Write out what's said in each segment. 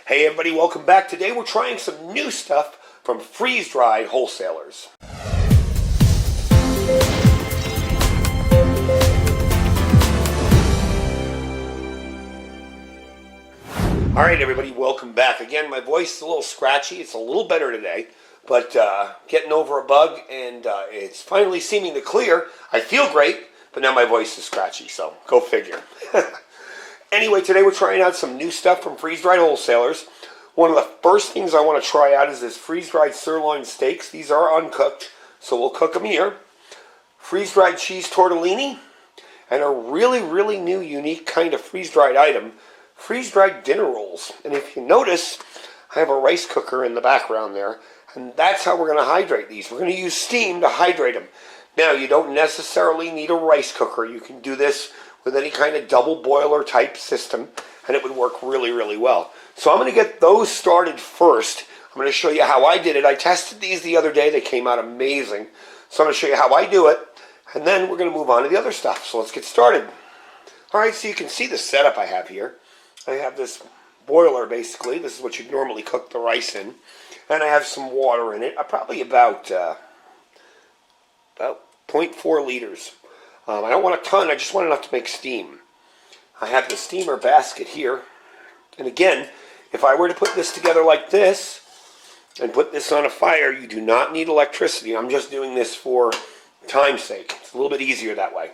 Hey everybody, welcome back. Today we're trying some new stuff from freeze-dried wholesalers. Alright everybody, welcome back. Again, my voice is a little scratchy. It's a little better today, but getting over a bug and it's finally seeming to clear. I feel great, but now my voice is scratchy, so go figure. Anyway, today we're trying out some new stuff from freeze-dried wholesalers. One of the first things I want to try out is this freeze-dried sirloin steaks. These are uncooked, so we'll cook them here. Freeze-dried cheese tortellini, and a really new, unique kind of freeze-dried item, freeze-dried dinner rolls. And if you notice, I have a rice cooker in the background there, and that's how we're going to hydrate these. We're going to use steam to hydrate them. Now, you don't necessarily need a rice cooker. You can do this with any kind of double boiler type system, and it would work really well. So I'm going to get those started first. I'm going to show you how I did it. I tested these the other day. They came out amazing. So I'm going to show you how I do it, and then we're going to move on to the other stuff. So let's get started. All right, so you can see the setup I have here. I have this boiler, basically. This is what you'd normally cook the rice in. And I have some water in it, probably about 0.4 liters. I don't want a ton, I just want enough to make steam. I have the steamer basket here. And again, if I were to put this together like this and put this on a fire, you do not need electricity. I'm just doing this for time's sake. It's a little bit easier that way.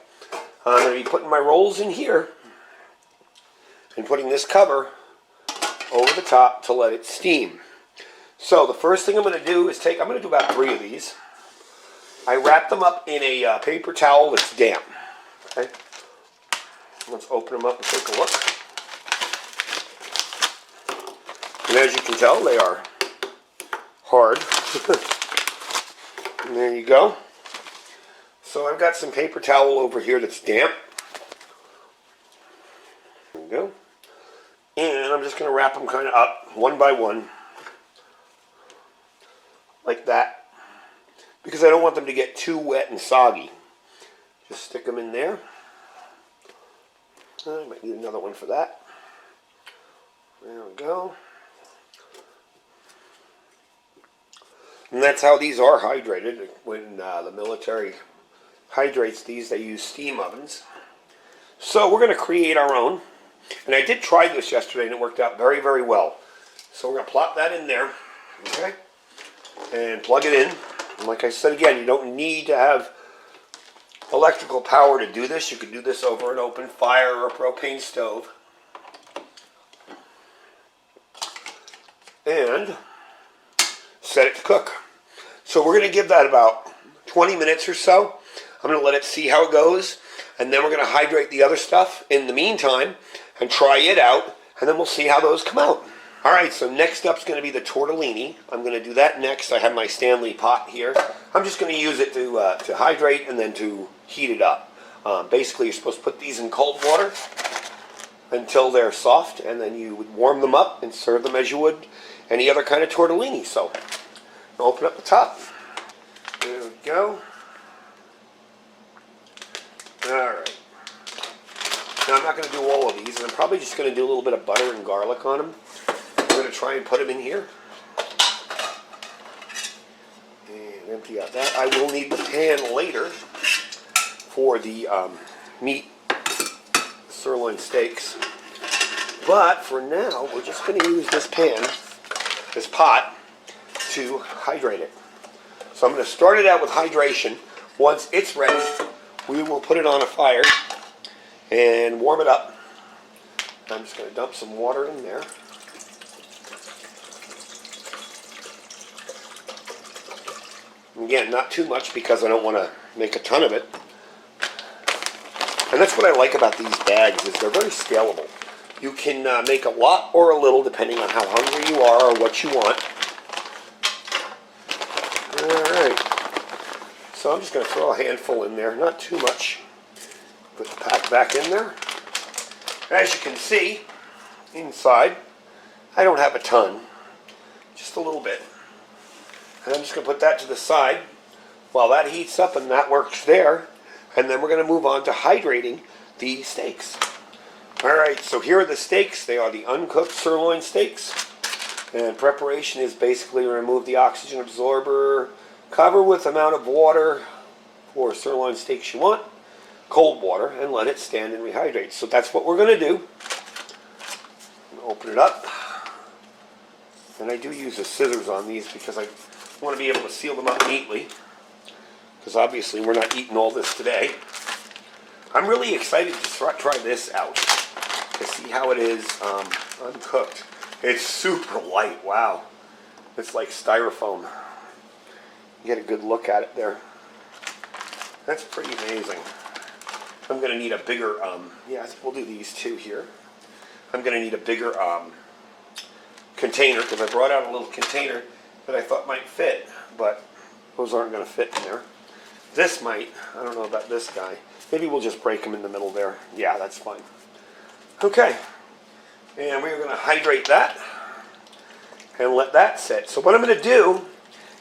I'm going to be putting my rolls in here and putting this cover over the top to let it steam. So the first thing I'm going to do is I'm going to do about 3 of these. I wrap them up in a paper towel that's damp. Okay? Let's open them up and take a look. And as you can tell, they are hard. And there you go. So I've got some paper towel over here that's damp. There we go. And I'm just going to wrap them kind of up one by one. Like that. Because I don't want them to get too wet and soggy. Just stick them in there. I might need another one for that. There we go. And that's how these are hydrated. When the military hydrates these, they use steam ovens. So we're going to create our own. And I did try this yesterday, and it worked out very well. So we're going to plop that in there. Okay? And plug it in. And like I said again, you don't need to have electrical power to do this. You can do this over an open fire or a propane stove. And set it to cook. So we're going to give that about 20 minutes or so. I'm going to let it see how it goes. And then we're going to hydrate the other stuff in the meantime and try it out. And then we'll see how those come out. Alright, so next up is going to be the tortellini. I'm going to do that next. I have my Stanley pot here. I'm just going to use it to hydrate and then to heat it up. Basically, you're supposed to put these in cold water until they're soft, and then you would warm them up and serve them as you would any other kind of tortellini. So, open up the top. There we go. Alright. Now, I'm not going to do all of these, and I'm probably just going to do a little bit of butter and garlic on them. I'm going to try and put them in here. And empty out that. I will need the pan later for the meat sirloin steaks. But for now, we're just going to use this pan, this pot, to hydrate it. So I'm going to start it out with hydration. Once it's ready, we will put it on a fire and warm it up. I'm just going to dump some water in there. Again, not too much because I don't want to make a ton of it. And that's what I like about these bags, is they're very scalable. You can make a lot or a little depending on how hungry you are or what you want. Alright. So I'm just going to throw a handful in there, not too much. Put the pack back in there. As you can see, inside, I don't have a ton. Just a little bit. And I'm just going to put that to the side while that heats up and that works there. And then we're going to move on to hydrating the steaks. Alright, so here are the steaks. They are the uncooked sirloin steaks. And preparation is basically remove the oxygen absorber, cover with amount of water for sirloin steaks you want, cold water, and let it stand and rehydrate. So that's what we're going to do. Open it up. And I do use the scissors on these because I want to be able to seal them up neatly. Because obviously we're not eating all this today. I'm really excited to try this out. To see how it is uncooked. It's super light, wow. It's like styrofoam. You get a good look at it there. That's pretty amazing. I'm going to need a bigger, yeah, I think we'll do these two here. I'm going to need a bigger container because I brought out a little container that I thought might fit, but those aren't going to fit in there. This might, I don't know about this guy. Maybe we'll just break them in the middle there. Yeah, that's fine. Okay, and we're going to hydrate that and let that sit. So what I'm going to do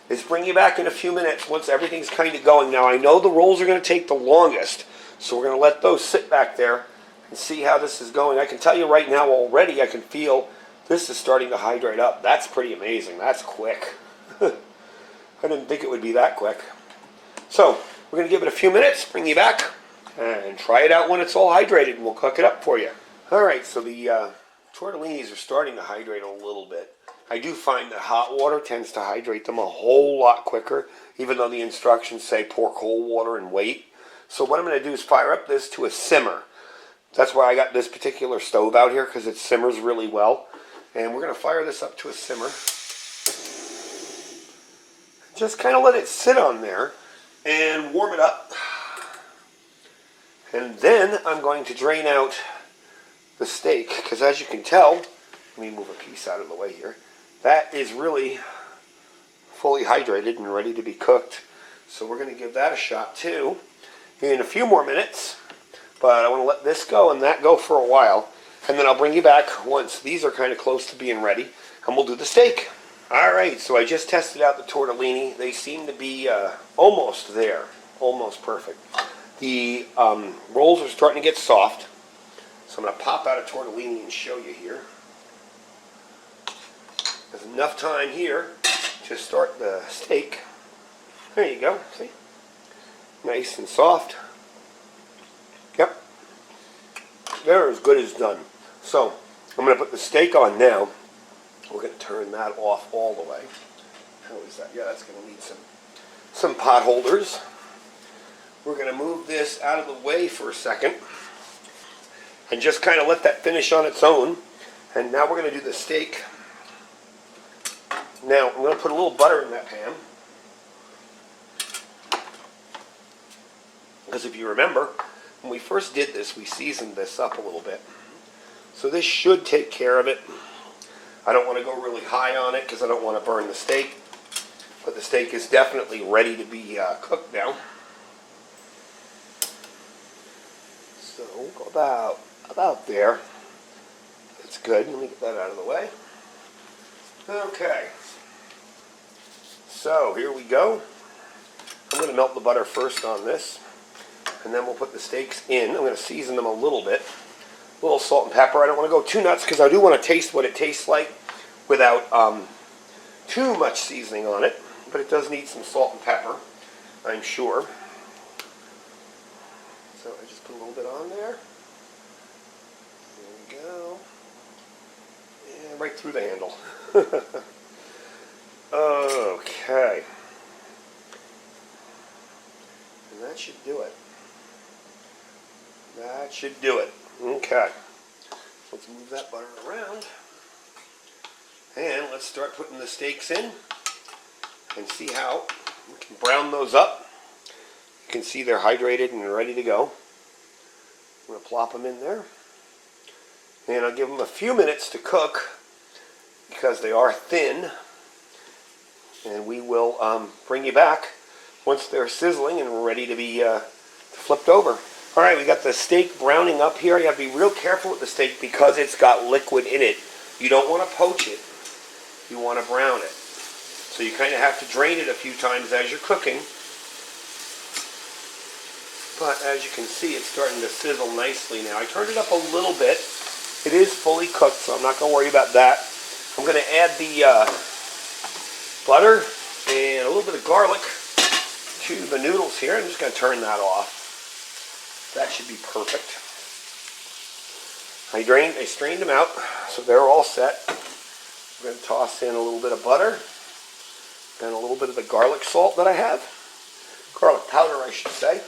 is bring you back in a few minutes once everything's kind of going. Now I know the rolls are going to take the longest, so we're going to let those sit back there and see how this is going. I can tell you right now already I can feel this is starting to hydrate up. That's pretty amazing. That's quick. I didn't think it would be that quick. So we're going to give it a few minutes, bring you back, and try it out when it's all hydrated, and we'll cook it up for you. Alright, so the tortellinis are starting to hydrate a little bit. I do find that hot water tends to hydrate them a whole lot quicker, even though the instructions say pour cold water and wait. So what I'm going to do is fire up this to a simmer. That's why I got this particular stove out here, because it simmers really well. And we're going to fire this up to a simmer. Just kind of let it sit on there and warm it up. And then I'm going to drain out the steak, because as you can tell, let me move a piece out of the way here, that is really fully hydrated and ready to be cooked. So we're going to give that a shot too in a few more minutes, but I want to let this go and that go for a while, and then I'll bring you back once these are kind of close to being ready, and we'll do the steak. Alright, so I just tested out the tortellini. They seem to be almost there, almost perfect. The rolls are starting to get soft. So I'm going to pop out a tortellini and show you here. There's enough time here to start the steak. There you go, see? Nice and soft. Yep. They're as good as done. So I'm going to put the steak on now. We're going to turn that off all the way. How is that? Yeah, that's going to need some pot holders. We're going to move this out of the way for a second and just kind of let that finish on its own. And now we're going to do the steak. Now I'm going to put a little butter in that pan, because if you remember, when we first did this, we seasoned this up a little bit. So this should take care of it. I don't want to go really high on it because I don't want to burn the steak, but the steak is definitely ready to be cooked now. So we'll go about there. That's good. Let me get that out of the way. Okay. So here we go. I'm going to melt the butter first on this, and then we'll put the steaks in. I'm going to season them a little bit. A little salt and pepper. I don't want to go too nuts because I do want to taste what it tastes like without too much seasoning on it, but it does need some salt and pepper, I'm sure. So I just put a little bit on there. There we go. And right through the handle. Okay. And that should do it. That should do it. Okay. Let's move that butter around. And let's start putting the steaks in and see how we can brown those up. You can see they're hydrated and ready to go. I'm going to plop them in there. And I'll give them a few minutes to cook because they are thin. And we will bring you back once they're sizzling and ready to be flipped over. Alright, we got the steak browning up here. You have to be real careful with the steak because it's got liquid in it. You don't want to poach it. You want to brown it. So you kind of have to drain it a few times as you're cooking. But as you can see, it's starting to sizzle nicely now. I turned it up a little bit. It is fully cooked, so I'm not going to worry about that. I'm going to add the butter and a little bit of garlic to the noodles here. I'm just going to turn that off. That should be perfect. I strained them out, so they're all set. I'm going to toss in a little bit of butter and a little bit of the garlic salt that I have. Garlic powder, I should say.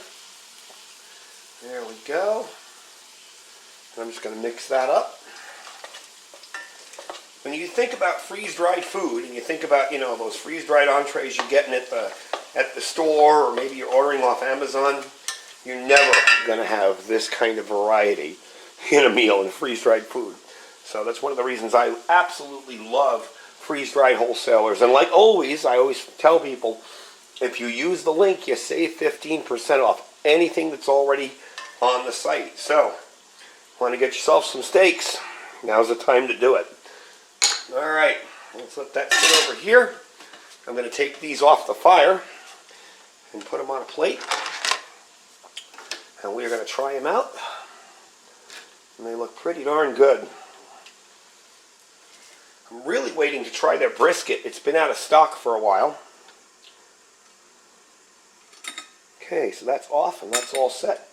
There we go. And I'm just going to mix that up. When you think about freeze-dried food, and you think about, you know, those freeze-dried entrees you're getting at the store, or maybe you're ordering off Amazon, you're never going to have this kind of variety in a meal in freeze-dried food. So that's one of the reasons I absolutely love freeze-dried wholesalers. And like always, I always tell people, if you use the link, you save 15% off anything that's already on the site. So, want to get yourself some steaks? Now's the time to do it. Alright, let's let that sit over here. I'm going to take these off the fire and put them on a plate. And we're going to try them out. And they look pretty darn good. I'm really waiting to try their brisket. It's been out of stock for a while. Okay, so that's off and that's all set.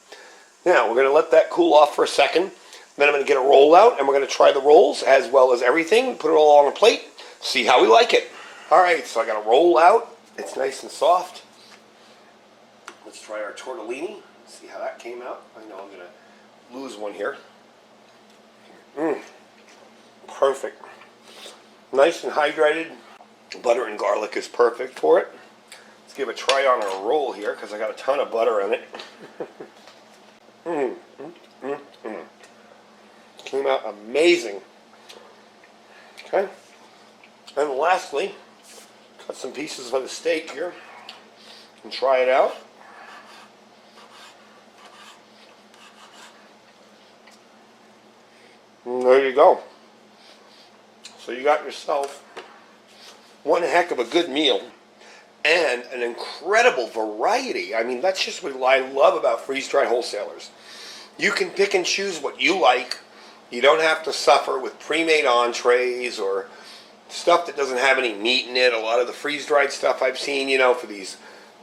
Now, we're going to let that cool off for a second. Then I'm going to get a roll out, and we're going to try the rolls as well as everything. Put it all on a plate, see how we like it. Alright, so I got a roll out. It's nice and soft. Let's try our tortellini. See how that came out. I know I'm going to lose one here. Perfect. Nice and hydrated. Butter and garlic is perfect for it. Let's give a try on our roll here, because I got a ton of butter in it. Came out amazing. Okay. And lastly, cut some pieces of the steak here and try it out. And there you go. So you got yourself one heck of a good meal and an incredible variety. I mean, that's just what I love about freeze-dried wholesalers. You can pick and choose what you like. You don't have to suffer with pre-made entrees or stuff that doesn't have any meat in it. A lot of the freeze-dried stuff I've seen, you know, for these,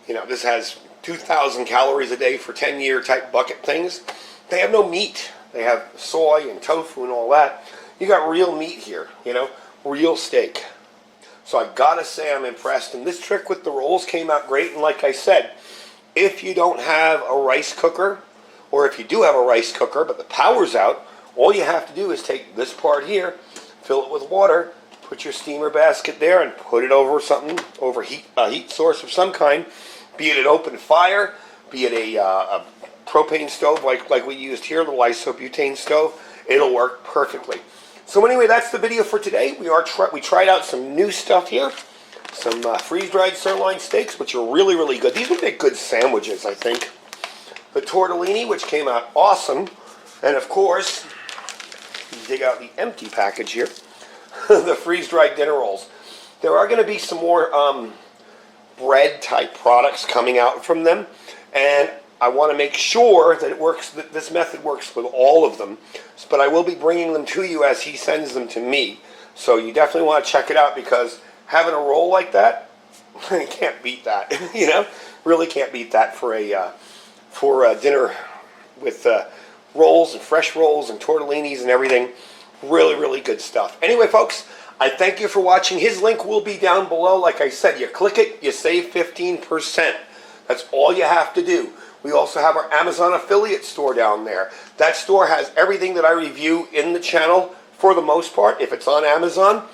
you know, this has 2,000 calories a day for 10-year type bucket things. They have no meat. They have soy and tofu and all that. You got real meat here, you know, real steak. So I gotta say I'm impressed. And this trick with the rolls came out great. And like I said, if you don't have a rice cooker, or if you do have a rice cooker but the power's out, all you have to do is take this part here, fill it with water, put your steamer basket there, and put it over something, over a heat source of some kind, be it an open fire, be it a propane stove like we used here, the isobutane stove. It'll work perfectly. So anyway, that's the video for today. We tried out some new stuff here, some freeze-dried sirloin steaks, which are really, really good. These would make good sandwiches, I think. The tortellini, which came out awesome, and of course, dig out the empty package here, the freeze-dried dinner rolls. There are going to be some more bread-type products coming out from them, and I want to make sure that it works. That this method works with all of them, but I will be bringing them to you as he sends them to me. So you definitely want to check it out, because having a roll like that, you can't beat that. You know, really can't beat that for a dinner with rolls and fresh rolls and tortellinis and everything. Really, really good stuff. Anyway, folks, I thank you for watching. His link will be down below. Like I said, you click it, you save 15%. That's all you have to do. We also have our Amazon affiliate store down there. That store has everything that I review in the channel for the most part. If it's on Amazon,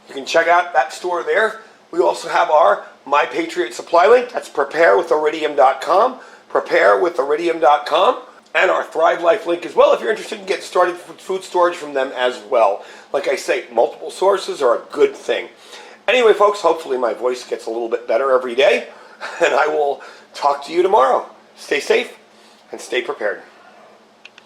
you can check out that store there. We also have our My Patriot Supply link. That's preparewithiridium.com. Preparewithiridium.com. And our Thrive Life link as well if you're interested in getting started with food storage from them as well. Like I say, multiple sources are a good thing. Anyway, folks, hopefully my voice gets a little bit better every day, and I will talk to you tomorrow. Stay safe and stay prepared.